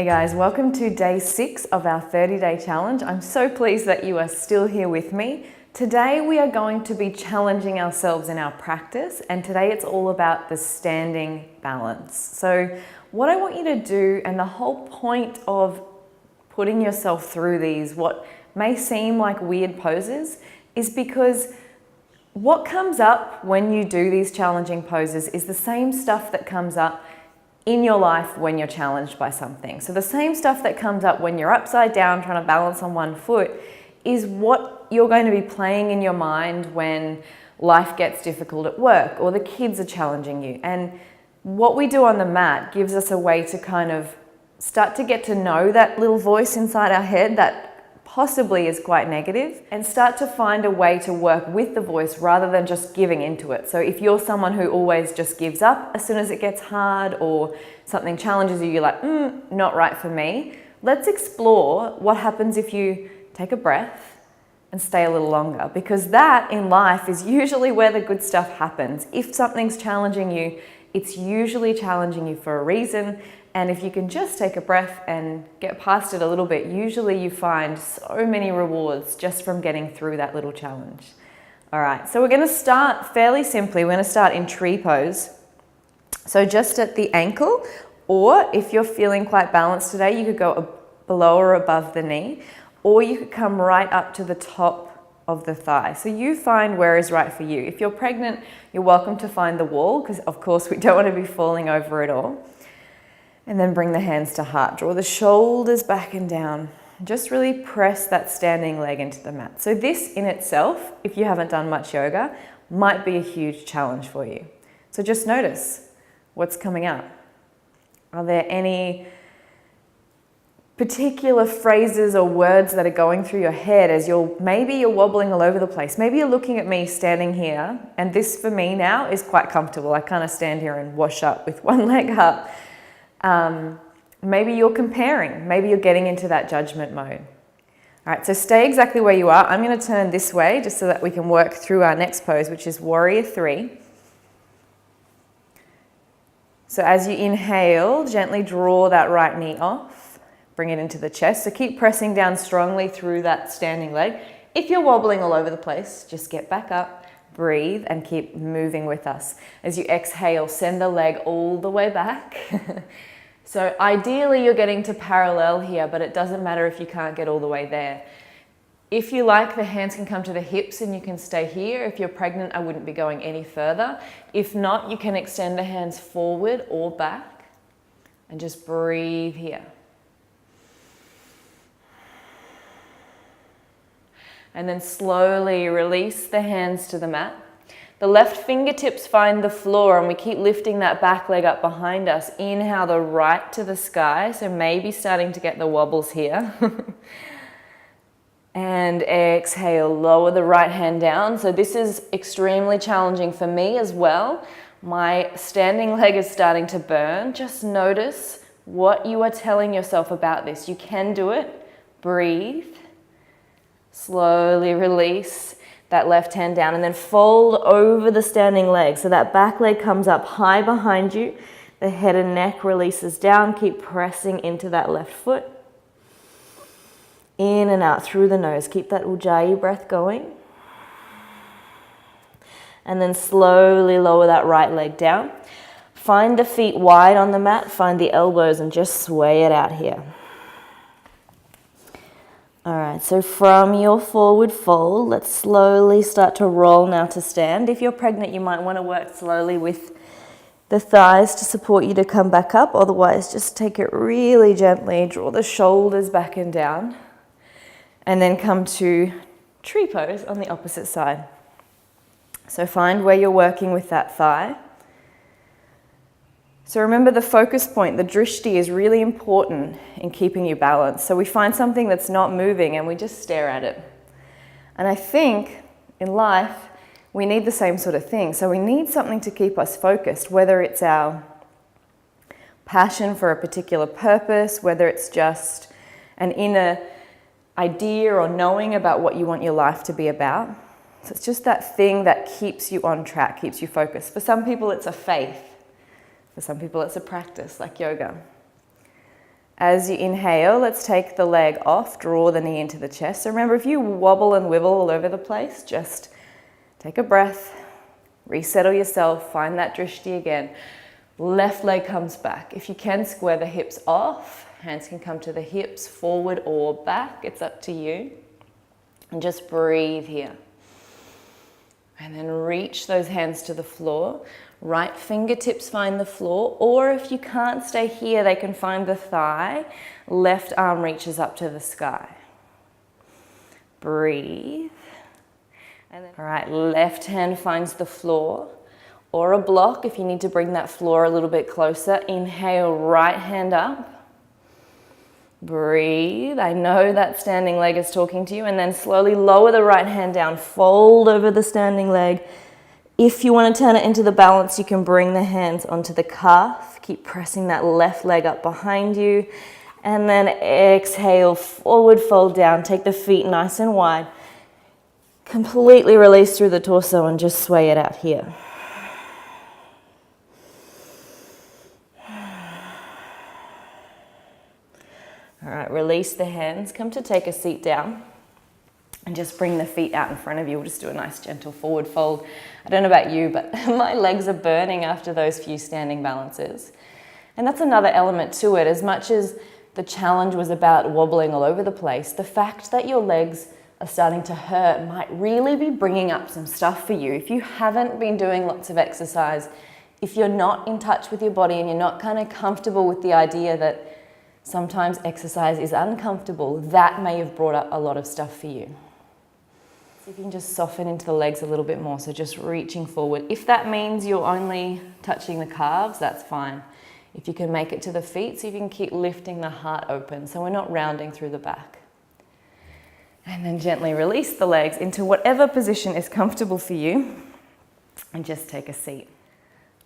Hey guys, welcome to day 6 of our 30-day challenge. I'm so pleased that you are still here with me. Today we are going to be challenging ourselves in our practice, and today it's all about the standing balance. So what I want you to do, and the whole point of putting yourself through these, what may seem like weird poses, is because what comes up when you do these challenging poses is the same stuff that comes up in your life when you're challenged by something. So the same stuff that comes up when you're upside down trying to balance on one foot is what you're going to be playing in your mind when life gets difficult at work or the kids are challenging you. And what we do on the mat gives us a way to kind of start to get to know that little voice inside our head that possibly is quite negative, and start to find a way to work with the voice rather than just giving into it. So if you're someone who always just gives up as soon as it gets hard or something challenges you, you're like, not right for me. Let's explore what happens if you take a breath and stay a little longer, because that in life is usually where the good stuff happens. If something's challenging you, it's usually challenging you for a reason. And if you can just take a breath and get past it a little bit, usually you find so many rewards just from getting through that little challenge. All right, so we're going to start fairly simply. We're going to start in tree pose. So just at the ankle, or if you're feeling quite balanced today, you could go below or above the knee, or you could come right up to the top of the thigh. So you find where is right for you. If you're pregnant, you're welcome to find the wall, because of course we don't want to be falling over it all. And then bring the hands to heart. Draw the shoulders back and down. Just really press that standing leg into the mat. So this in itself, if you haven't done much yoga, might be a huge challenge for you. So just notice what's coming up. Are there any particular phrases or words that are going through your head as maybe you're wobbling all over the place? Maybe you're looking at me standing here, and this for me now is quite comfortable. I kind of stand here and wash up with one leg up. Maybe you're comparing, maybe you're getting into that judgment mode. All right, so stay exactly where you are. I'm going to turn this way just so that we can work through our next pose, which is Warrior 3. So as you inhale, gently draw that right knee off, bring it into the chest. So keep pressing down strongly through that standing leg. If you're wobbling all over the place, just get back up, breathe, and keep moving with us. As you exhale, send the leg all the way back. So ideally you're getting to parallel here, but it doesn't matter if you can't get all the way there. If you like, the hands can come to the hips and you can stay here. If you're pregnant, I wouldn't be going any further. If not, you can extend the hands forward or back and just breathe here. And then slowly release the hands to the mat. The left fingertips find the floor, and we keep lifting that back leg up behind us. Inhale the right to the sky, so maybe starting to get the wobbles here. And exhale, lower the right hand down. So this is extremely challenging for me as well. My standing leg is starting to burn. Just notice what you are telling yourself about this. You can do it. Breathe. Slowly release that left hand down, and then fold over the standing leg. So that back leg comes up high behind you. The head and neck releases down. Keep pressing into that left foot. In and out through the nose. Keep that Ujjayi breath going. And then slowly lower that right leg down. Find the feet wide on the mat. Find the elbows and just sway it out here. All right, so from your forward fold, let's slowly start to roll now to stand. If you're pregnant, you might want to work slowly with the thighs to support you to come back up. Otherwise, just take it really gently. Draw the shoulders back and down. And then come to tree pose on the opposite side. So find where you're working with that thigh. So remember, the focus point, the drishti, is really important in keeping you balanced. So we find something that's not moving and we just stare at it. And I think in life, we need the same sort of thing. So we need something to keep us focused, whether it's our passion for a particular purpose, whether it's just an inner idea or knowing about what you want your life to be about. So it's just that thing that keeps you on track, keeps you focused. For some people, it's a faith. For some people, it's a practice like yoga. As you inhale, let's take the leg off, draw the knee into the chest. So remember, if you wobble and wibble all over the place, just take a breath, resettle yourself, find that drishti again. Left leg comes back. If you can, square the hips off. Hands can come to the hips, forward or back. It's up to you. And just breathe here. And then reach those hands to the floor. Right fingertips find the floor, or if you can't stay here, they can find the thigh. Left arm reaches up to the sky. Breathe. And then, all right, left hand finds the floor or a block if you need to bring that floor a little bit closer. Inhale, right hand up. Breathe. I know that standing leg is talking to you, and then slowly lower the right hand down, fold over the standing leg. If you want to turn it into the balance, you can bring the hands onto the calf. Keep pressing that left leg up behind you. And then exhale, forward fold down. Take the feet nice and wide. Completely release through the torso and just sway it out here. All right, release the hands. Come to take a seat down. And just bring the feet out in front of you. We'll just do a nice gentle forward fold. I don't know about you, but my legs are burning after those few standing balances. And that's another element to it. As much as the challenge was about wobbling all over the place, the fact that your legs are starting to hurt might really be bringing up some stuff for you. If you haven't been doing lots of exercise, if you're not in touch with your body and you're not kind of comfortable with the idea that sometimes exercise is uncomfortable, that may have brought up a lot of stuff for you. So if you can just soften into the legs a little bit more, so just reaching forward. If that means you're only touching the calves, that's fine. If you can make it to the feet, see if you can keep lifting the heart open, so we're not rounding through the back. And then gently release the legs into whatever position is comfortable for you, and just take a seat.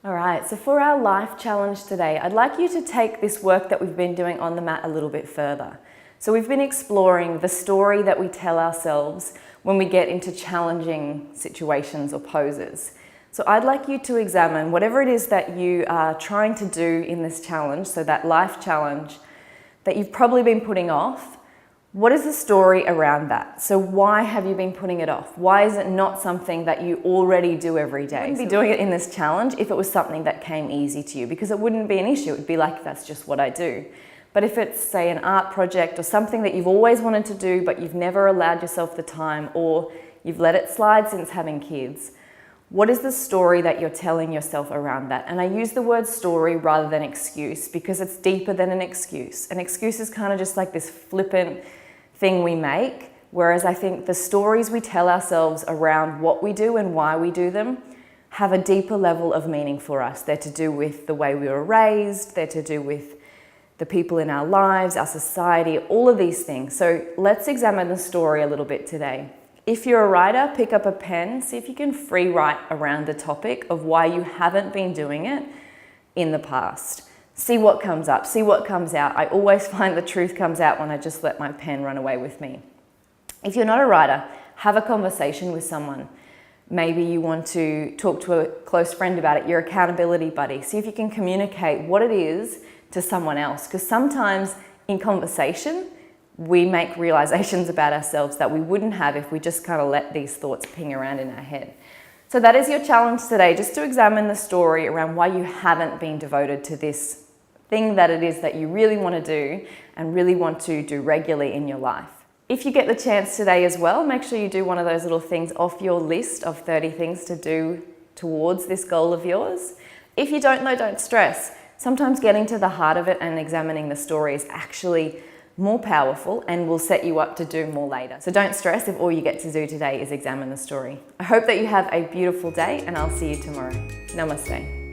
All right, so for our life challenge today, I'd like you to take this work that we've been doing on the mat a little bit further. So we've been exploring the story that we tell ourselves when we get into challenging situations or poses. So I'd like you to examine whatever it is that you are trying to do in this challenge, so that life challenge that you've probably been putting off. What is the story around that? So why have you been putting it off? Why is it not something that you already do every day? You wouldn't be doing it in this challenge if it was something that came easy to you, because it wouldn't be an issue. It would be like, that's just what I do. But if it's, say, an art project or something that you've always wanted to do, but you've never allowed yourself the time, or you've let it slide since having kids, what is the story that you're telling yourself around that? And I use the word story rather than excuse, because it's deeper than an excuse. An excuse is kind of just like this flippant thing we make, whereas I think the stories we tell ourselves around what we do and why we do them have a deeper level of meaning for us. They're to do with the way we were raised, they're to do with the people in our lives, our society, all of these things. So let's examine the story a little bit today. If you're a writer, pick up a pen, see if you can free write around the topic of why you haven't been doing it in the past. See what comes up, see what comes out. I always find the truth comes out when I just let my pen run away with me. If you're not a writer, have a conversation with someone. Maybe you want to talk to a close friend about it, your accountability buddy. See if you can communicate what it is to someone else, because sometimes in conversation we make realizations about ourselves that we wouldn't have if we just kind of let these thoughts ping around in our head. So that is your challenge today, just to examine the story around why you haven't been devoted to this thing that it is that you really want to do and really want to do regularly in your life. If you get the chance today as well, make sure you do one of those little things off your list of 30 things to do towards this goal of yours. If you don't though, don't stress. Sometimes getting to the heart of it and examining the story is actually more powerful and will set you up to do more later. So don't stress if all you get to do today is examine the story. I hope that you have a beautiful day, and I'll see you tomorrow. Namaste.